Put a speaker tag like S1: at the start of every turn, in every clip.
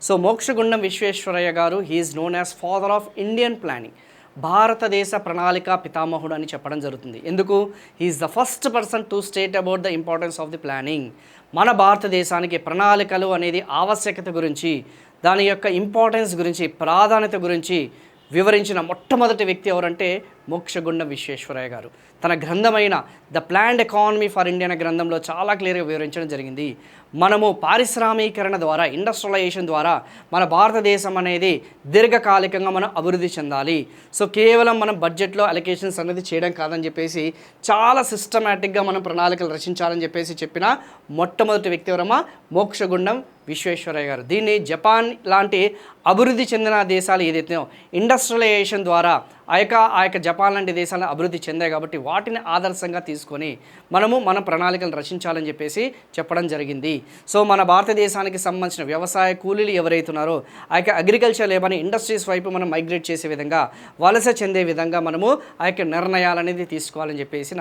S1: So Mokshagundam Visvesvaraya గారు he's known as father of Indian planning, భారతదేశ ప్రణాళిక పితామహుడు అని చెప్పడం జరుగుతుంది. ఎందుకు? He's the first person to state about the importance of the planning. మన భారతదేశానికి ప్రణాళికలు అనేది ఆవశ్యకత గురించి, దాని యొక్క ఇంపార్టెన్స్ గురించి, ప్రాధాన్యత గురించి వివరించిన మొట్టమొదటి వ్యక్తి ఎవరంటే మోక్షగుండం విశ్వేశ్వరయ్య గారు. తన గ్రంథమైన the planned economy for India అనే గ్రంథంలో చాలా క్లియర్గా వివరించడం జరిగింది. మనము పారిశ్రామీకరణ ద్వారా, ఇండస్ట్రియలైజేషన్ ద్వారా మన భారతదేశం అనేది దీర్ఘకాలికంగా మనం అభివృద్ధి చెందాలి. సో కేవలం మనం బడ్జెట్లో అలొకేషన్స్ అనేది చేయడం కాదని చెప్పేసి చాలా సిస్టమేటిక్గా మనం ప్రణాళికలు రచించాలని చెప్పేసి చెప్పిన మొట్టమొదటి వ్యక్తి ఎవరమ్మా? మోక్షగుండం విశ్వేశ్వరయ్య గారు. దీన్ని జపాన్ లాంటి అభివృద్ధి చెందిన దేశాలు ఏదైతే ఇండస్ట్రియలైజేషన్ ద్వారా ఆ యొక్క జపాన్ లాంటి దేశాలను అభివృద్ధి చెందాయి కాబట్టి వాటిని ఆదర్శంగా తీసుకొని మన ప్రణాళికలు రచించాలని చెప్పేసి చెప్పడం జరిగింది. సో మన భారతదేశానికి సంబంధించిన వ్యవసాయ కూలీలు ఎవరైతున్నారో ఆ యొక్క అగ్రికల్చర్ లేబర్ని ఇండస్ట్రీస్ వైపు మనం మైగ్రేట్ చేసే విధంగా, వలస చెందే విధంగా మనము ఆ యొక్క నిర్ణయాలు అనేది తీసుకోవాలని చెప్పేసి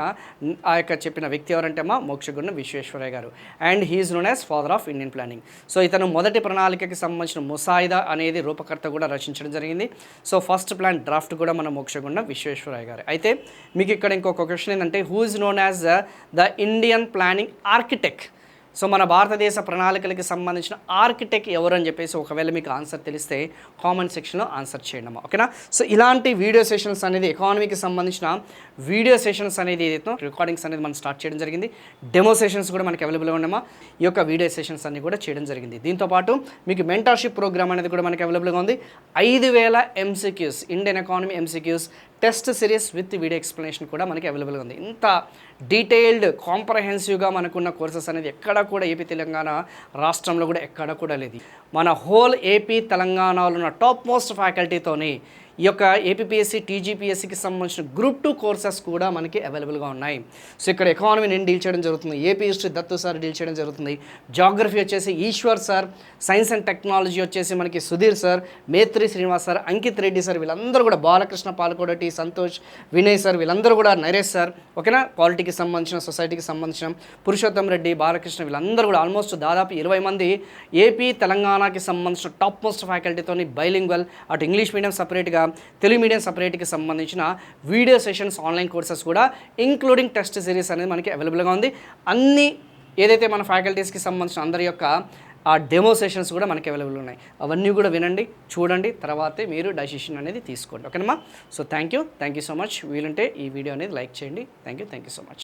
S1: ఆ యొక్క చెప్పిన వ్యక్తి ఎవరంటే మోక్షగుండం విశ్వేశ్వరయ్య గారు. And he's known as father of Indian planning. So ఇతను మొదటి ప్రణాళికకి సంబంధించిన ముసాయిదా అనేది రూపకర్త కూడా రచించడం జరిగింది. సో ఫస్ట్ ప్లాన్ డ్రాఫ్ట్ కూడా మన మోక్షగుండం విశ్వేశ్వరయ్య గారు. అయితే మీకు ఇక్కడ ఇంకొక క్వశ్చన్ ఏంటంటే, who is known as the Indian planning architect. So మన భారతదేశ ప్రణాళికలకి సంబంధించిన ఆర్కిటెక్ట్ ఎవరు అని చెప్పేసి ఒకవేళ మీకు ఆన్సర్ తెలిస్తే కామెంట్ సెక్షన్లో ఆన్సర్ చేయండి అమ్మా, ఓకేనా. సో ఇలాంటి వీడియో సెషన్స్ అనేది, ఎకానమీకి సంబంధించిన వీడియో సెషన్స్ అనేది ఏదైతే రికార్డింగ్స్ అనేది మనం స్టార్ట్ చేయడం జరిగింది. డెమో సెషన్స్ కూడా మనకి అవైలబుల్గా ఉన్నామా. ఈ యొక్క వీడియో సెషన్స్ అన్ని కూడా చేయడం జరిగింది. దీంతోపాటు మీకు మెంటర్షిప్ ప్రోగ్రామ్ అనేది కూడా మనకి అవైలబుల్గా ఉంది. 5000 MCQs, Indian economy MCQs test series with video explanation కూడా మనకి అవైలబుల్గా ఉంది. ఇంత డీటెయిల్డ్ కాంప్రహెన్సివ్గా మనకున్న కోర్సెస్ అనేది ఎక్కడ కూడా ఏపీ తెలంగాణ రాష్ట్రంలో కూడా ఎక్కడ కూడా లేదు. మన హోల్ ఏపీ తెలంగాణలో ఉన్న టాప్ మోస్ట్ ఫ్యాకల్టీతోని ఈ యొక్క ఏపీపీఎస్సీ, టీజీపీఎస్సీకి సంబంధించిన గ్రూప్ 2 కోర్సెస్ కూడా మనకి అవైలబుల్గా ఉన్నాయి. సో ఇక్కడ ఎకానమీ నేను డీల్ చేయడం జరుగుతుంది, AP history Dattu sir deal చేయడం జరుగుతుంది, జాగ్రఫీ వచ్చేసి Eshwar sir, science and technology వచ్చేసి మనకి Sudheer sir, Maitri Srinivas sir, Ankit Reddy sir, వీళ్ళందరూ కూడా బాలకృష్ణ పాల్కోడటి, సంతోష్, వినయ్ సార్, వీళ్ళందరూ కూడా, నరేష్ సార్, ఓకేనా. పాలిటీకి సంబంధించిన, సొసైటీకి సంబంధించిన పురుషోత్తం రెడ్డి, బాలకృష్ణ, వీళ్ళందరూ కూడా ఆల్మోస్ట్ దాదాపు 20 మంది ఏపీ తెలంగాణకి సంబంధించిన టాప్ మోస్ట్ ఫ్యాకల్టీతోని బైలింగ్వల్, అటు ఇంగ్లీష్ మీడియం సపరేట్గా, తెలుగు మీడియం సపరేట్కి సంబంధించిన వీడియో సెషన్స్, ఆన్లైన్ కోర్సెస్ కూడా ఇంక్లూడింగ్ టెస్ట్ సిరీస్ అనేది మనకి అవైలబుల్గా ఉంది. అన్ని ఏదైతే మన ఫ్యాకల్టీస్కి సంబంధించిన అందరి యొక్క ఆ డెమో సెషన్స్ కూడా మనకి అవైలబుల్ ఉన్నాయి. అవన్నీ కూడా వినండి, చూడండి, తర్వాతే మీరు డెసిషన్ అనేది తీసుకోండి, ఓకేనమ్మా. So thank you so much. వీలుంటే ఈ వీడియో అనేది లైక్ చేయండి. Thank you so much.